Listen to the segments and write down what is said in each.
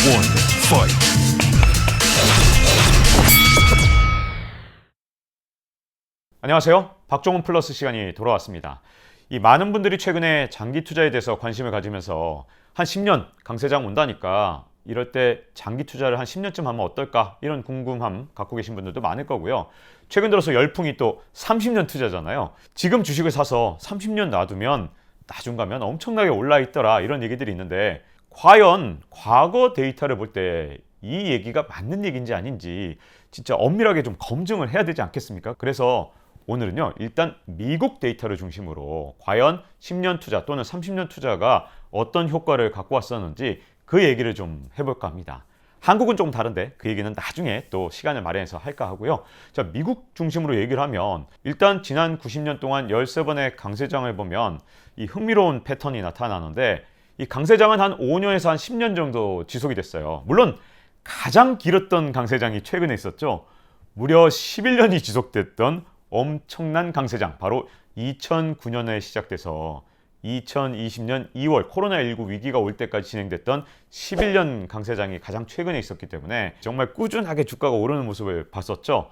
one, fight. 안녕하세요. 박종훈 플러스 시간이 돌아왔습니다. 이 많은 분들이 최근에 장기 투자에 대해서 관심을 가지면서 한 10년 강세장 온다니까 이럴 때 장기 투자를 한 10년쯤 하면 어떨까 이런 궁금함 갖고 계신 분들도 많을 거고요. 최근 들어서 열풍이 또 30년 투자잖아요. 지금 주식을 사서 30년 놔두면 나중 가면 엄청나게 올라 있더라 이런 얘기들이 있는데 과연 과거 데이터를 볼 때 이 얘기가 맞는 얘기인지 아닌지 진짜 엄밀하게 좀 검증을 해야 되지 않겠습니까? 그래서 오늘은요, 일단 미국 데이터를 중심으로 과연 10년 투자 또는 30년 투자가 어떤 효과를 갖고 왔었는지 그 얘기를 좀 해볼까 합니다. 한국은 조금 다른데 그 얘기는 나중에 또 시간을 마련해서 할까 하고요. 자, 미국 중심으로 얘기를 하면 일단 지난 90년 동안 13번의 강세장을 보면 이 흥미로운 패턴이 나타나는데 이 강세장은 한 5년에서 한 10년 정도 지속이 됐어요. 물론 가장 길었던 강세장이 최근에 있었죠. 무려 11년이 지속됐던 엄청난 강세장, 바로 2009년에 시작돼서 2020년 2월 코로나19 위기가 올 때까지 진행됐던 11년 강세장이 가장 최근에 있었기 때문에 정말 꾸준하게 주가가 오르는 모습을 봤었죠.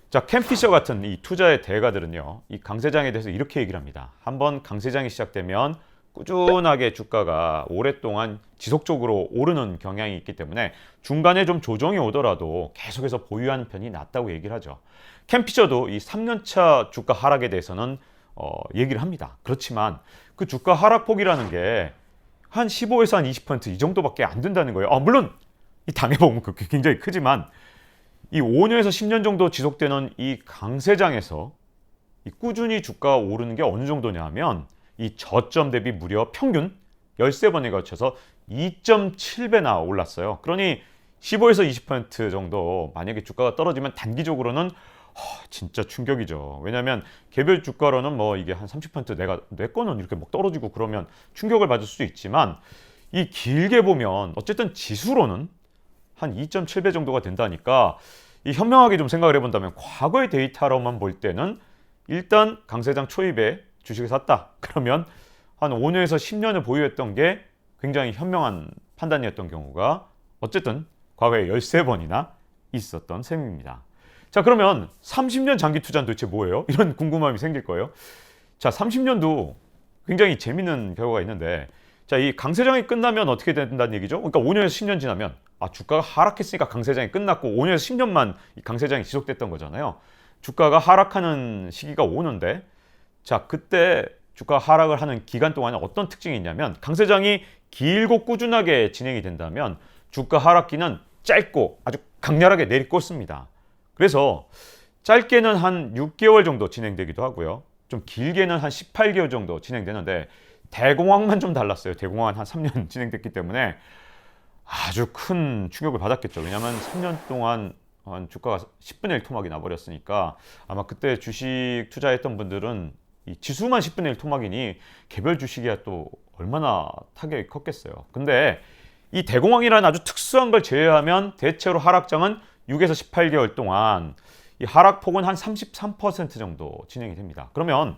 자, 캔 피셔 같은 이 투자의 대가들은요, 이 강세장에 대해서 이렇게 얘기를 합니다. 한번 강세장이 시작되면 꾸준하게 주가가 오랫동안 지속적으로 오르는 경향이 있기 때문에 중간에 좀 조정이 오더라도 계속해서 보유하는 편이 낫다고 얘기를 하죠. 캔 피셔도 이 3년차 주가 하락에 대해서는 얘기를 합니다. 그렇지만 그 주가 하락폭이라는 게 한 15에서 한 20%이 정도밖에 안 된다는 거예요. 물론 이 당해보면 굉장히 크지만 이 5년에서 10년 정도 지속되는 이 강세장에서 이 꾸준히 주가가 오르는 게 어느 정도냐 하면 이 저점 대비 무려 평균 13번에 걸쳐서 2.7배나 올랐어요. 그러니 15에서 20% 정도 만약에 주가가 떨어지면 단기적으로는 진짜 충격이죠. 왜냐하면 개별 주가로는 뭐 이게 한 30% 내 거는 이렇게 막 떨어지고 그러면 충격을 받을 수도 있지만 이 길게 보면 어쨌든 지수로는 한 2.7배 정도가 된다니까 이 현명하게 좀 생각을 해본다면 과거의 데이터로만 볼 때는 일단 강세장 초입에 주식을 샀다. 그러면 한 5년에서 10년을 보유했던 게 굉장히 현명한 판단이었던 경우가 어쨌든 과거에 13번이나 있었던 셈입니다. 자, 그러면 30년 장기 투자는 도대체 뭐예요? 이런 궁금함이 생길 거예요. 자, 30년도 굉장히 재밌는 결과가 있는데 자, 이 강세장이 끝나면 어떻게 된다는 얘기죠? 그러니까 5년에서 10년 지나면 주가가 하락했으니까 강세장이 끝났고 5년에서 10년만 이 강세장이 지속됐던 거잖아요. 주가가 하락하는 시기가 오는데 자, 그때 주가 하락을 하는 기간 동안에 어떤 특징이 있냐면 강세장이 길고 꾸준하게 진행이 된다면 주가 하락기는 짧고 아주 강렬하게 내리꽂습니다. 그래서 짧게는 한 6개월 정도 진행되기도 하고요. 좀 길게는 한 18개월 정도 진행되는데 대공황만 좀 달랐어요. 대공황은 한 3년 진행됐기 때문에 아주 큰 충격을 받았겠죠. 왜냐하면 3년 동안 주가가 10분의 1 토막이 나버렸으니까 아마 그때 주식 투자했던 분들은 이 지수만 10분의 1 토막이니 개별 주식이야 또 얼마나 타격이 컸겠어요. 근데 이 대공황이라는 아주 특수한 걸 제외하면 대체로 하락장은 6에서 18개월 동안 이 하락폭은 한 33% 정도 진행이 됩니다. 그러면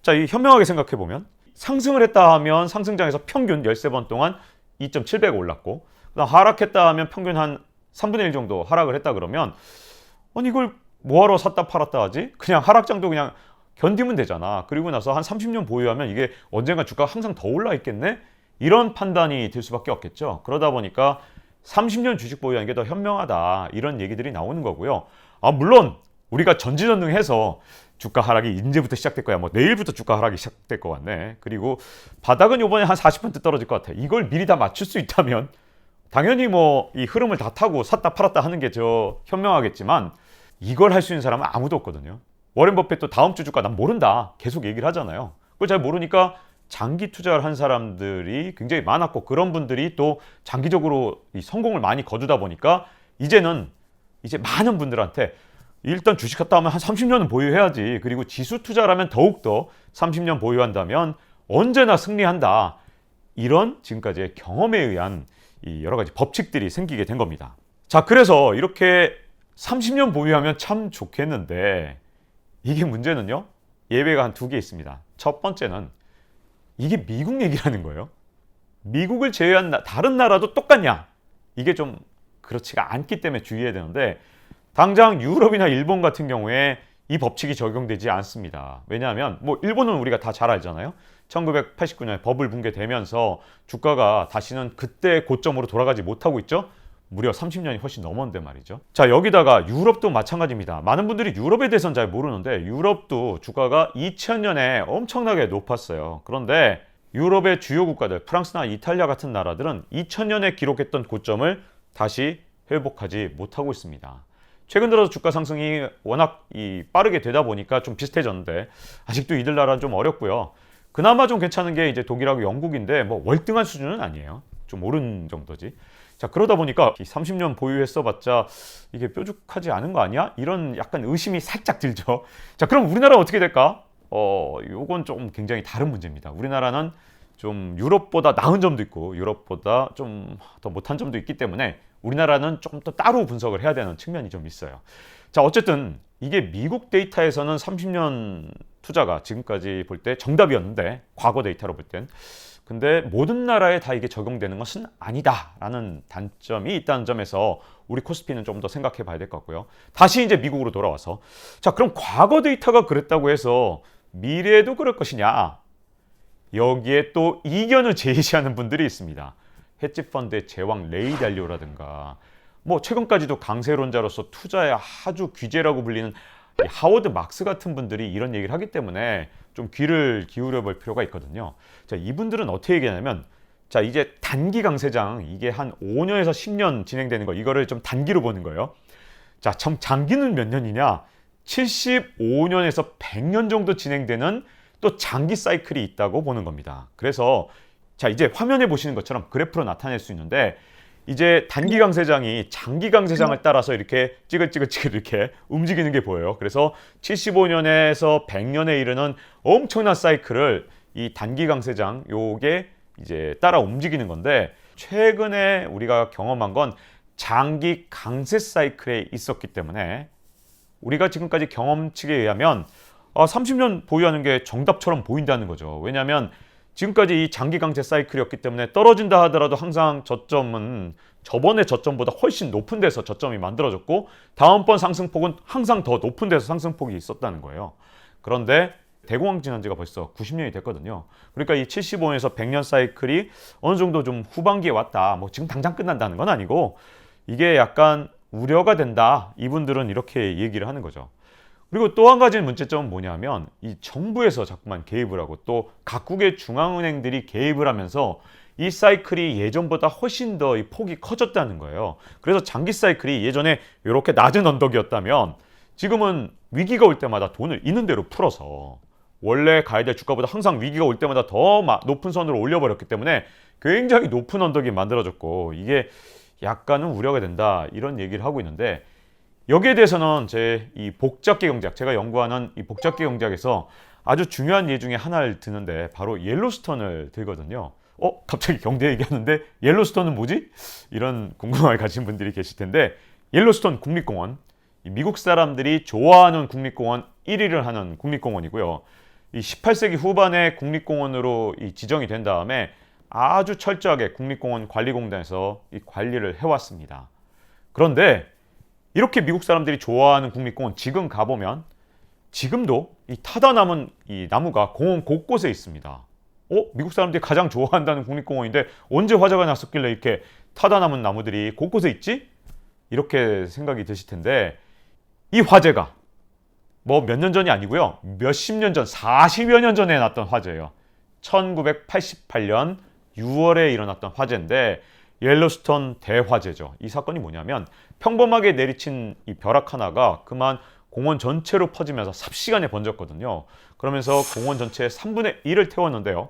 자, 이 현명하게 생각해 보면 상승을 했다 하면 상승장에서 평균 13번 동안 2.7배가 올랐고 그다음 하락했다 하면 평균 한 3분의 1 정도 하락을 했다 그러면 이걸 뭐하러 샀다 팔았다 하지? 그냥 하락장도 그냥 견디면 되잖아. 그리고 나서 한 30년 보유하면 이게 언젠가 주가가 항상 더 올라 있겠네? 이런 판단이 들 수밖에 없겠죠. 그러다 보니까 30년 주식 보유하는 게 더 현명하다. 이런 얘기들이 나오는 거고요. 물론 우리가 전지전능해서 주가 하락이 이제부터 시작될 거야. 뭐 내일부터 주가 하락이 시작될 것 같네. 그리고 바닥은 이번에 한 40% 떨어질 것 같아. 이걸 미리 다 맞출 수 있다면 당연히 뭐 이 흐름을 다 타고 샀다 팔았다 하는 게 현명하겠지만 이걸 할 수 있는 사람은 아무도 없거든요. 워렌 버핏도 다음 주 주가 난 모른다 계속 얘기를 하잖아요. 그걸 잘 모르니까 장기 투자를 한 사람들이 굉장히 많았고 그런 분들이 또 장기적으로 이 성공을 많이 거두다 보니까 이제 많은 분들한테 일단 주식 갔다 하면 한 30년은 보유해야지. 그리고 지수 투자라면 더욱더 30년 보유한다면 언제나 승리한다. 이런 지금까지의 경험에 의한 이 여러 가지 법칙들이 생기게 된 겁니다. 자, 그래서 이렇게 30년 보유하면 참 좋겠는데 이게 문제는요. 예외가 한 2개 있습니다. 첫 번째는 이게 미국 얘기라는 거예요. 미국을 제외한 다른 나라도 똑같냐? 이게 좀 그렇지가 않기 때문에 주의해야 되는데 당장 유럽이나 일본 같은 경우에 이 법칙이 적용되지 않습니다. 왜냐하면 뭐 일본은 우리가 다 잘 알잖아요. 1989년에 버블 붕괴되면서 주가가 다시는 그때 고점으로 돌아가지 못하고 있죠. 무려 30년이 훨씬 넘었는데 말이죠. 자, 여기다가 유럽도 마찬가지입니다. 많은 분들이 유럽에 대해서는 잘 모르는데 유럽도 주가가 2000년에 엄청나게 높았어요. 그런데 유럽의 주요 국가들, 프랑스나 이탈리아 같은 나라들은 2000년에 기록했던 고점을 다시 회복하지 못하고 있습니다. 최근 들어서 주가 상승이 워낙 빠르게 되다 보니까 좀 비슷해졌는데 아직도 이들 나라는 좀 어렵고요. 그나마 좀 괜찮은 게 이제 독일하고 영국인데 뭐 월등한 수준은 아니에요. 좀 오른 정도지. 자, 그러다 보니까 30년 보유했어봤자 이게 뾰족하지 않은 거 아니야? 이런 약간 의심이 살짝 들죠. 자, 그럼 우리나라는 어떻게 될까? 요건 좀 굉장히 다른 문제입니다. 우리나라는 좀 유럽보다 나은 점도 있고 유럽보다 좀 더 못한 점도 있기 때문에 우리나라는 좀 더 따로 분석을 해야 되는 측면이 좀 있어요. 자, 어쨌든 이게 미국 데이터에서는 30년 투자가 지금까지 볼 때 정답이었는데 과거 데이터로 볼 땐 근데 모든 나라에 다 이게 적용되는 것은 아니다라는 단점이 있다는 점에서 우리 코스피는 좀 더 생각해 봐야 될 것 같고요. 다시 이제 미국으로 돌아와서 자, 그럼 과거 데이터가 그랬다고 해서 미래에도 그럴 것이냐? 여기에 또 이견을 제시하는 분들이 있습니다. 헤지펀드의 제왕 레이 달리오라든가 뭐 최근까지도 강세론자로서 투자의 아주 귀재라고 불리는 하워드 막스 같은 분들이 이런 얘기를 하기 때문에 좀 귀를 기울여 볼 필요가 있거든요. 자, 이분들은 어떻게 얘기하냐면 자, 이제 단기 강세장 이게 한 5년에서 10년 진행되는 거 이거를 좀 단기로 보는 거예요. 자, 참 장기는 몇 년이냐? 75년에서 100년 정도 진행되는 또 장기 사이클이 있다고 보는 겁니다. 그래서 자, 이제 화면에 보시는 것처럼 그래프로 나타낼 수 있는데 이제 단기 강세장이 장기 강세장을 따라서 이렇게 찌글찌글 이렇게 움직이는 게 보여요. 그래서 75년에서 100년에 이르는 엄청난 사이클을 이 단기 강세장 요게 이제 따라 움직이는 건데 최근에 우리가 경험한 건 장기 강세 사이클에 있었기 때문에 우리가 지금까지 경험치에 의하면 30년 보유하는 게 정답처럼 보인다는 거죠. 왜냐하면 지금까지 이 장기 강세 사이클이었기 때문에 떨어진다 하더라도 항상 저점은 저번의 저점보다 훨씬 높은 데서 저점이 만들어졌고 다음번 상승폭은 항상 더 높은 데서 상승폭이 있었다는 거예요. 그런데 대공황 지난 지가 벌써 90년이 됐거든요. 그러니까 이 75년에서 100년 사이클이 어느 정도 좀 후반기에 왔다. 뭐 지금 당장 끝난다는 건 아니고 이게 약간 우려가 된다. 이분들은 이렇게 얘기를 하는 거죠. 그리고 또 한 가지 문제점은 뭐냐면 이 정부에서 자꾸만 개입을 하고 또 각국의 중앙은행들이 개입을 하면서 이 사이클이 예전보다 훨씬 더 이 폭이 커졌다는 거예요. 그래서 장기 사이클이 예전에 이렇게 낮은 언덕이었다면 지금은 위기가 올 때마다 돈을 있는 대로 풀어서 원래 가야 될 주가보다 항상 위기가 올 때마다 더 높은 선으로 올려버렸기 때문에 굉장히 높은 언덕이 만들어졌고 이게 약간은 우려가 된다 이런 얘기를 하고 있는데 여기에 대해서는 제 이 복잡계 경제학, 제가 연구하는 이 복잡계 경제학에서 아주 중요한 예 중에 하나를 드는데 바로 옐로스톤을 들거든요. 갑자기 경제 얘기하는데 옐로스톤은 뭐지? 이런 궁금함을 가진 분들이 계실 텐데 옐로스톤 국립공원, 미국 사람들이 좋아하는 국립공원 1위를 하는 국립공원이고요. 이 18세기 후반에 국립공원으로 지정이 된 다음에 아주 철저하게 국립공원 관리공단에서 이 관리를 해왔습니다. 그런데 이렇게 미국 사람들이 좋아하는 국립공원 지금 가보면 지금도 이 타다 남은 이 나무가 공원 곳곳에 있습니다. 미국 사람들이 가장 좋아한다는 국립공원인데 언제 화재가 났었길래 이렇게 타다 남은 나무들이 곳곳에 있지? 이렇게 생각이 드실 텐데 이 화재가 뭐 몇 년 전이 아니고요. 몇십 년 전, 40여 년 전에 났던 화재예요. 1988년 6월에 일어났던 화재인데 옐로스톤 대화재죠. 이 사건이 뭐냐면 평범하게 내리친 이 벼락 하나가 그만 공원 전체로 퍼지면서 삽시간에 번졌거든요. 그러면서 공원 전체의 3분의 1을 태웠는데요.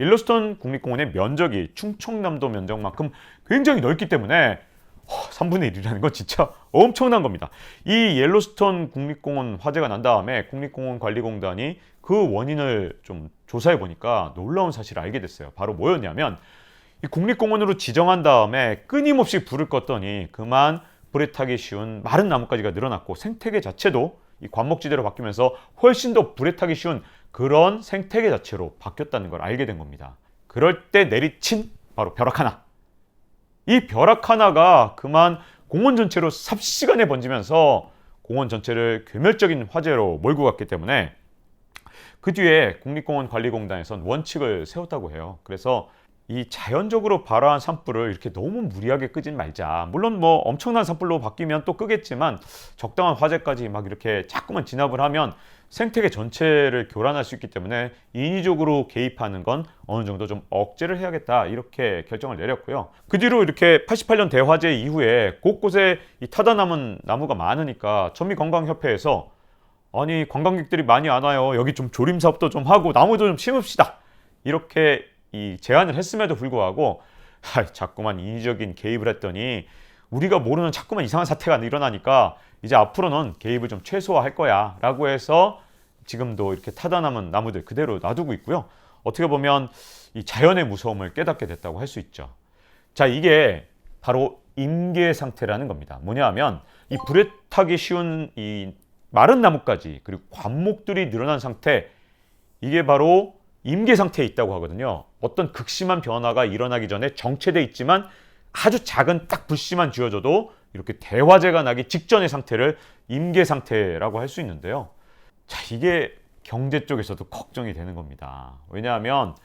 옐로스톤 국립공원의 면적이 충청남도 면적만큼 굉장히 넓기 때문에 3분의 1이라는 건 진짜 엄청난 겁니다. 이 옐로스톤 국립공원 화재가 난 다음에 국립공원관리공단이 그 원인을 좀 조사해 보니까 놀라운 사실을 알게 됐어요. 바로 뭐였냐면 이 국립공원으로 지정한 다음에 끊임없이 불을 껐더니 그만 불에 타기 쉬운 마른 나뭇가지가 늘어났고 생태계 자체도 이 관목지대로 바뀌면서 훨씬 더 불에 타기 쉬운 그런 생태계 자체로 바뀌었다는 걸 알게 된 겁니다. 그럴 때 내리친 바로 벼락 하나. 이 벼락 하나가 그만 공원 전체로 삽시간에 번지면서 공원 전체를 괴멸적인 화재로 몰고 갔기 때문에 그 뒤에 국립공원관리공단에선 원칙을 세웠다고 해요. 그래서 이 자연적으로 발화한 산불을 이렇게 너무 무리하게 끄진 말자. 물론 뭐 엄청난 산불로 바뀌면 또 끄겠지만 적당한 화재까지 막 이렇게 자꾸만 진압을 하면 생태계 전체를 교란할 수 있기 때문에 인위적으로 개입하는 건 어느 정도 좀 억제를 해야겠다, 이렇게 결정을 내렸고요. 그 뒤로 이렇게 88년 대화재 이후에 곳곳에 이 타다 남은 나무가 많으니까 천미관광협회에서 아니 관광객들이 많이 안 와요, 여기 좀 조림 사업도 좀 하고 나무도 좀 심읍시다, 이렇게 이 제안을 했음에도 불구하고 자꾸만 인위적인 개입을 했더니 우리가 모르는 자꾸만 이상한 사태가 일어나니까 이제 앞으로는 개입을 좀 최소화할 거야 라고 해서 지금도 이렇게 타다 남은 나무들 그대로 놔두고 있고요. 어떻게 보면 이 자연의 무서움을 깨닫게 됐다고 할 수 있죠. 자, 이게 바로 임계 상태라는 겁니다. 뭐냐 하면 이 불에 타기 쉬운 이 마른 나무까지 그리고 관목들이 늘어난 상태, 이게 바로 임계 상태에 있다고 하거든요. 어떤 극심한 변화가 일어나기 전에 정체돼 있지만 아주 작은 딱 불씨만 쥐어져도 이렇게 대화재가 나기 직전의 상태를 임계 상태라고 할 수 있는데요. 자, 이게 경제 쪽에서도 걱정이 되는 겁니다. 왜냐하면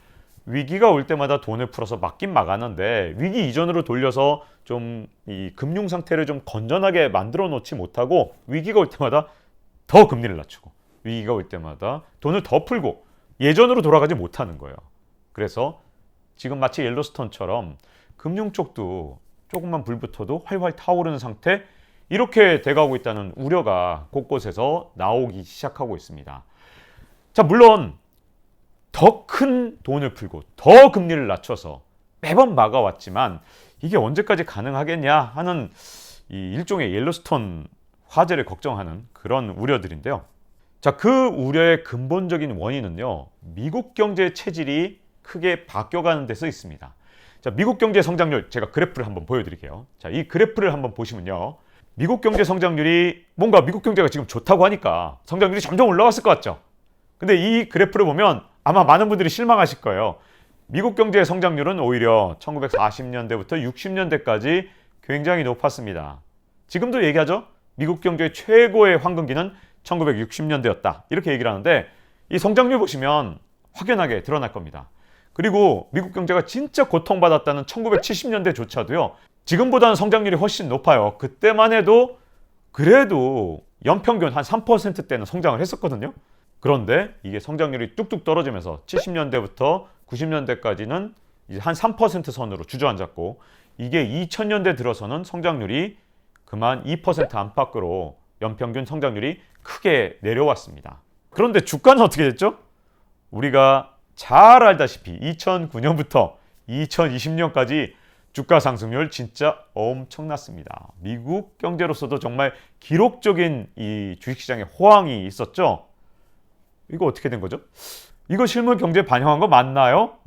위기가 올 때마다 돈을 풀어서 막긴 막았는데 위기 이전으로 돌려서 좀 이 금융 상태를 좀 건전하게 만들어 놓지 못하고 위기가 올 때마다 더 금리를 낮추고 위기가 올 때마다 돈을 더 풀고 예전으로 돌아가지 못하는 거예요. 그래서 지금 마치 옐로스톤처럼 금융 쪽도 조금만 불 붙어도 활활 타오르는 상태, 이렇게 돼가고 있다는 우려가 곳곳에서 나오기 시작하고 있습니다. 자, 물론 더 큰 돈을 풀고 더 금리를 낮춰서 매번 막아왔지만 이게 언제까지 가능하겠냐 하는 이 일종의 옐로스톤 화재를 걱정하는 그런 우려들인데요. 자, 그 우려의 근본적인 원인은요, 미국 경제의 체질이 크게 바뀌어가는 데서 있습니다. 자, 미국 경제 성장률, 제가 그래프를 한번 보여드릴게요. 자, 이 그래프를 한번 보시면요, 미국 경제 성장률이 뭔가 미국 경제가 지금 좋다고 하니까 성장률이 점점 올라갔을 것 같죠. 근데 이 그래프를 보면 아마 많은 분들이 실망하실 거예요. 미국 경제의 성장률은 오히려 1940년대부터 60년대까지 굉장히 높았습니다. 지금도 얘기하죠. 미국 경제의 최고의 황금기는 1960년대였다. 이렇게 얘기를 하는데 이 성장률 보시면 확연하게 드러날 겁니다. 그리고 미국 경제가 진짜 고통받았다는 1970년대조차도요. 지금보다는 성장률이 훨씬 높아요. 그때만 해도 그래도 연평균 한 3%대는 성장을 했었거든요. 그런데 이게 성장률이 뚝뚝 떨어지면서 70년대부터 90년대까지는 이제 한 3% 선으로 주저앉았고 이게 2000년대 들어서는 성장률이 그만 2% 안팎으로 연평균 성장률이 크게 내려왔습니다. 그런데 주가는 어떻게 됐죠? 우리가 잘 알다시피 2009년부터 2020년까지 주가 상승률 진짜 엄청났습니다. 미국 경제로서도 정말 기록적인 이 주식시장의 호황이 있었죠. 이거 어떻게 된 거죠? 이거 실물 경제에 반영한 거 맞나요?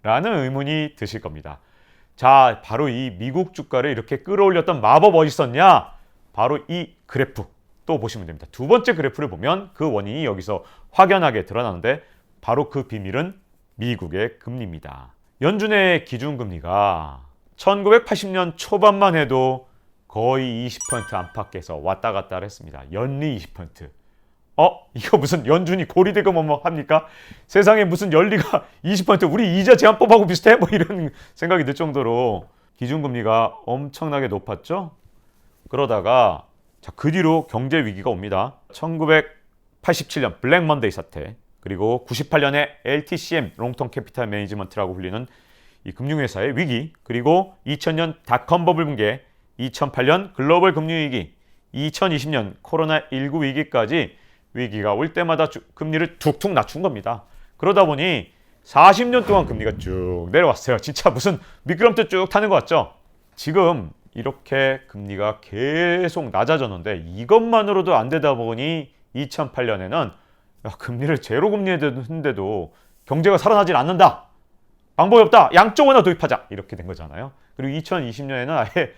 라는 의문이 드실 겁니다. 자, 바로 이 미국 주가를 이렇게 끌어올렸던 마법 어디 있었냐? 바로 이 그래프 또 보시면 됩니다. 두 번째 그래프를 보면 그 원인이 여기서 확연하게 드러나는데 바로 그 비밀은 미국의 금리입니다. 연준의 기준금리가 1980년 초반만 해도 거의 20% 안팎에서 왔다 갔다 했습니다. 연리 20%. 이거 무슨 연준이 고리대금 뭐 합니까? 세상에 무슨 연리가 20% 우리 이자 제한법하고 비슷해? 뭐 이런 생각이 들 정도로 기준금리가 엄청나게 높았죠. 그러다가 자, 그 뒤로 경제 위기가 옵니다. 1987년 블랙 먼데이 사태, 그리고 98년에 LTCM 롱텀 캐피탈 매니지먼트라고 불리는 이 금융회사의 위기, 그리고 2000년 닷컴 버블 붕괴, 2008년 글로벌 금융위기, 2020년 코로나19 위기까지 위기가 올 때마다 금리를 툭툭 낮춘 겁니다. 그러다 보니 40년 동안 금리가 쭉 내려왔어요. 진짜 무슨 미끄럼틀 쭉 타는 것 같죠? 지금 이렇게 금리가 계속 낮아졌는데 이것만으로도 안 되다 보니 2008년에는 금리를 제로 금리에 했는데도 경제가 살아나질 않는다. 방법이 없다. 양적 완화 도입하자. 이렇게 된 거잖아요. 그리고 2020년에는 아예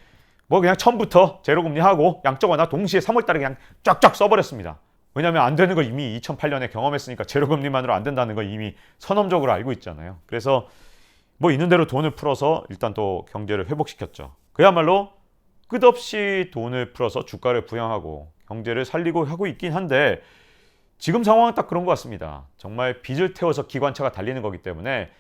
뭐 그냥 처음부터 제로 금리하고 양적 완화 동시에 3월 달에 그냥 쫙쫙 써버렸습니다. 왜냐하면 안 되는 걸 이미 2008년에 경험했으니까 제로 금리만으로 안 된다는 걸 이미 선언적으로 알고 있잖아요. 그래서 뭐 있는 대로 돈을 풀어서 일단 또 경제를 회복시켰죠. 그야말로 끝없이 돈을 풀어서 주가를 부양하고 경제를 살리고 하고 있긴 한데 지금 상황은 딱 그런 것 같습니다. 정말 빚을 태워서 기관차가 달리는 거기 때문에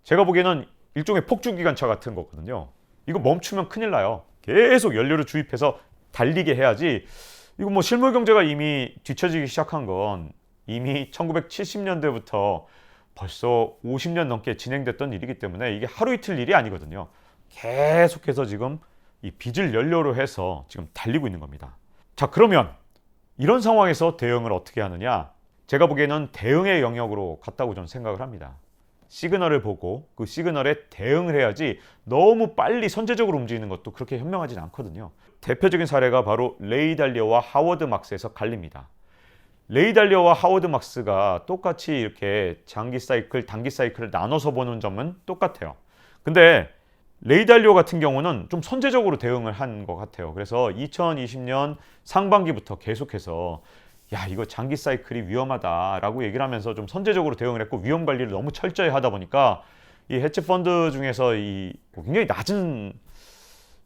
제가 보기에는 일종의 폭주기관차 같은 거거든요. 이거 멈추면 큰일 나요. 계속 연료를 주입해서 달리게 해야지. 이거 뭐 실물 경제가 이미 뒤처지기 시작한 건 이미 1970년대부터 벌써 50년 넘게 진행됐던 일이기 때문에 이게 하루 이틀 일이 아니거든요. 계속해서 지금 이 빚을 연료로 해서 지금 달리고 있는 겁니다. 자, 그러면 이런 상황에서 대응을 어떻게 하느냐? 제가 보기에는 대응의 영역으로 갔다고 저는 생각을 합니다. 시그널을 보고 그 시그널에 대응을 해야지 너무 빨리 선제적으로 움직이는 것도 그렇게 현명하진 않거든요. 대표적인 사례가 바로 레이 달리오와 하워드 막스에서 갈립니다. 레이 달리오와 하워드 막스가 똑같이 이렇게 장기 사이클, 단기 사이클을 나눠서 보는 점은 똑같아요. 근데 레이 달리오 같은 경우는 좀 선제적으로 대응을 한 것 같아요. 그래서 2020년 상반기부터 계속해서 야, 이거 장기 사이클이 위험하다라고 얘기를 하면서 좀 선제적으로 대응을 했고 위험 관리를 너무 철저히 하다 보니까 이 헤지 펀드 중에서 이 굉장히 낮은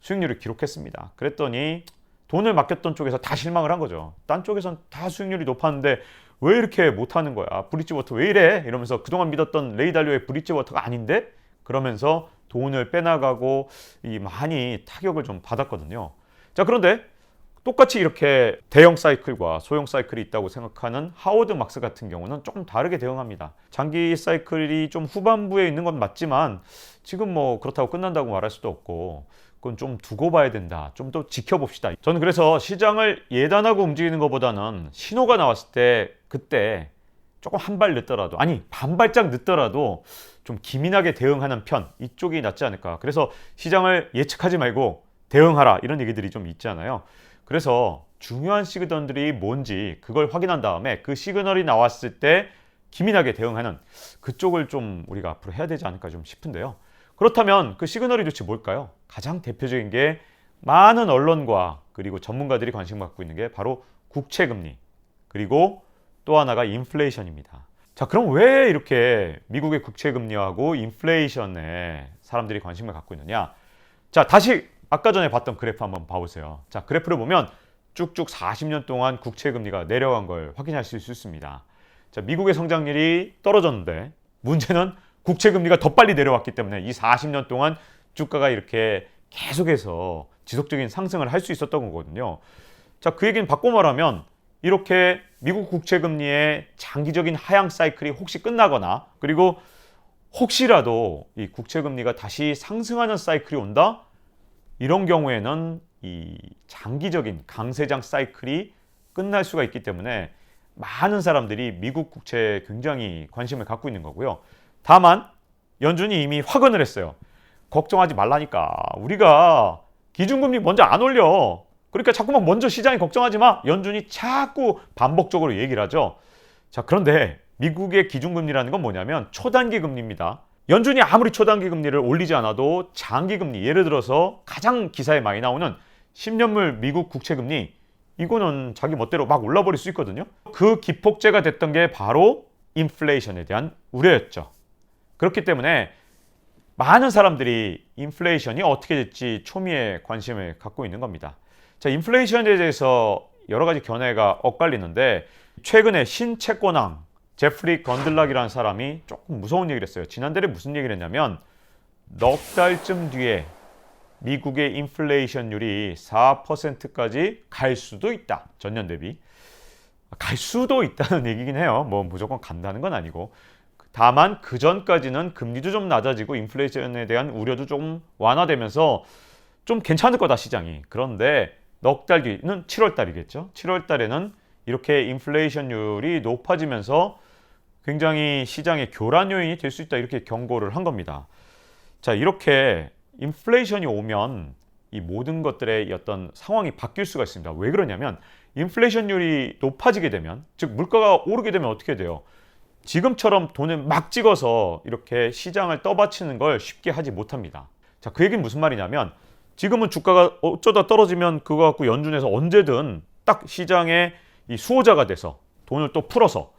수익률을 기록했습니다. 그랬더니 돈을 맡겼던 쪽에서 다 실망을 한 거죠. 딴 쪽에선 다 수익률이 높았는데 왜 이렇게 못하는 거야? 브릿지워터 왜 이래? 이러면서 그동안 믿었던 레이 달리오의 브릿지워터가 아닌데? 그러면서 돈을 빼나가고 많이 타격을 좀 받았거든요. 자, 그런데 똑같이 이렇게 대형 사이클과 소형 사이클이 있다고 생각하는 하워드 막스 같은 경우는 조금 다르게 대응합니다. 장기 사이클이 좀 후반부에 있는 건 맞지만 지금 뭐 그렇다고 끝난다고 말할 수도 없고 그건 좀 두고 봐야 된다. 좀 더 지켜봅시다. 저는 그래서 시장을 예단하고 움직이는 것보다는 신호가 나왔을 때 그때 조금 한 발 늦더라도 아니 반발짝 늦더라도 좀 기민하게 대응하는 편 이쪽이 낫지 않을까. 그래서 시장을 예측하지 말고 대응하라 이런 얘기들이 좀 있잖아요. 그래서 중요한 시그널들이 뭔지 그걸 확인한 다음에 그 시그널이 나왔을 때 기민하게 대응하는 그쪽을 좀 우리가 앞으로 해야 되지 않을까 좀 싶은데요. 그렇다면 그 시그널이 도대체 뭘까요? 가장 대표적인 게 많은 언론과 그리고 전문가들이 관심 갖고 있는 게 바로 국채금리 그리고 또 하나가 인플레이션입니다. 자, 그럼 왜 이렇게 미국의 국채금리하고 인플레이션에 사람들이 관심을 갖고 있느냐? 자, 다시 아까 전에 봤던 그래프 한번 봐보세요. 자, 그래프를 보면 쭉쭉 40년 동안 국채금리가 내려간 걸 확인하실 수 있습니다. 자, 미국의 성장률이 떨어졌는데 문제는 국채금리가 더 빨리 내려왔기 때문에 이 40년 동안 주가가 이렇게 계속해서 지속적인 상승을 할 수 있었던 거거든요. 자, 그 얘기는 바꿔 말하면 이렇게 미국 국채금리의 장기적인 하향 사이클이 혹시 끝나거나 그리고 혹시라도 이 국채금리가 다시 상승하는 사이클이 온다? 이런 경우에는 이 장기적인 강세장 사이클이 끝날 수가 있기 때문에 많은 사람들이 미국 국채에 굉장히 관심을 갖고 있는 거고요. 다만 연준이 이미 확언을 했어요. 걱정하지 말라니까. 우리가 기준금리 먼저 안 올려. 그러니까 자꾸만 먼저 시장이 걱정하지 마. 연준이 자꾸 반복적으로 얘기를 하죠. 자, 그런데 미국의 기준금리라는 건 뭐냐면 초단기 금리입니다. 연준이 아무리 초단기 금리를 올리지 않아도 장기 금리, 예를 들어서 가장 기사에 많이 나오는 10년물 미국 국채 금리, 이거는 자기 멋대로 막 올라버릴 수 있거든요. 그 기폭제가 됐던 게 바로 인플레이션에 대한 우려였죠. 그렇기 때문에 많은 사람들이 인플레이션이 어떻게 될지 초미에 관심을 갖고 있는 겁니다. 자, 인플레이션에 대해서 여러 가지 견해가 엇갈리는데 최근에 신채권왕 제프리 건들락이라는 사람이 조금 무서운 얘기를 했어요. 지난달에 무슨 얘기를 했냐면 넉 달쯤 뒤에 미국의 인플레이션율이 4%까지 갈 수도 있다. 전년 대비. 갈 수도 있다는 얘기긴 해요. 뭐 무조건 간다는 건 아니고. 다만 그 전까지는 금리도 좀 낮아지고 인플레이션에 대한 우려도 좀 완화되면서 좀 괜찮을 거다 시장이. 그런데 넉 달 뒤는 7월 달이겠죠. 7월 달에는 이렇게 인플레이션율이 높아지면서 굉장히 시장의 교란 요인이 될 수 있다 이렇게 경고를 한 겁니다. 자, 이렇게 인플레이션이 오면 이 모든 것들의 어떤 상황이 바뀔 수가 있습니다. 왜 그러냐면 인플레이션율이 높아지게 되면 즉 물가가 오르게 되면 어떻게 돼요? 지금처럼 돈을 막 찍어서 이렇게 시장을 떠받치는 걸 쉽게 하지 못합니다. 자, 그 얘기는 무슨 말이냐면 지금은 주가가 어쩌다 떨어지면 그거 갖고 연준에서 언제든 딱 시장에 이 수호자가 돼서 돈을 또 풀어서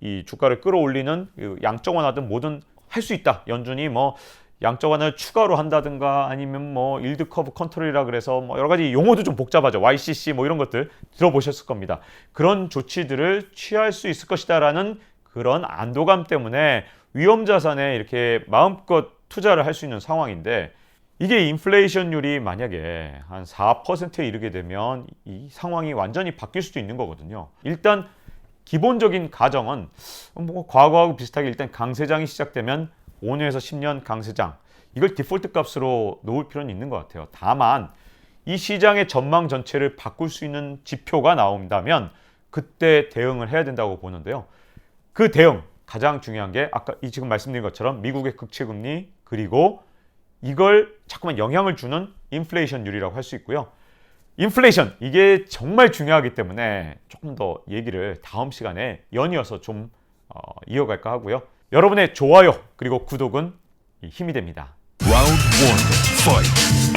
이 주가를 끌어올리는 양적완화든 뭐든 할 수 있다. 연준이 뭐 양적 완화를 추가로 한다든가 아니면 뭐 일드 커브 컨트롤이라 그래서 뭐 여러 가지 용어도 좀 복잡하죠. YCC 뭐 이런 것들 들어보셨을 겁니다. 그런 조치들을 취할 수 있을 것이다라는 그런 안도감 때문에 위험 자산에 이렇게 마음껏 투자를 할 수 있는 상황인데, 이게 인플레이션율이 만약에 한 4%에 이르게 되면 이 상황이 완전히 바뀔 수도 있는 거거든요. 일단 기본적인 가정은 뭐 과거하고 비슷하게 일단 강세장이 시작되면 5년에서 10년 강세장, 이걸 디폴트 값으로 놓을 필요는 있는 것 같아요. 다만 이 시장의 전망 전체를 바꿀 수 있는 지표가 나온다면 그때 대응을 해야 된다고 보는데요. 그 대응 가장 중요한 게 아까 지금 말씀드린 것처럼 미국의 극채금리, 그리고 이걸 자꾸만 영향을 주는 인플레이션율이라고 할 수 있고요. 인플레이션, 이게 정말 중요하기 때문에 조금 더 얘기를 다음 시간에 연이어서 좀 이어갈까 하고요. 여러분의 좋아요 그리고 구독은 힘이 됩니다. Round 1, fight.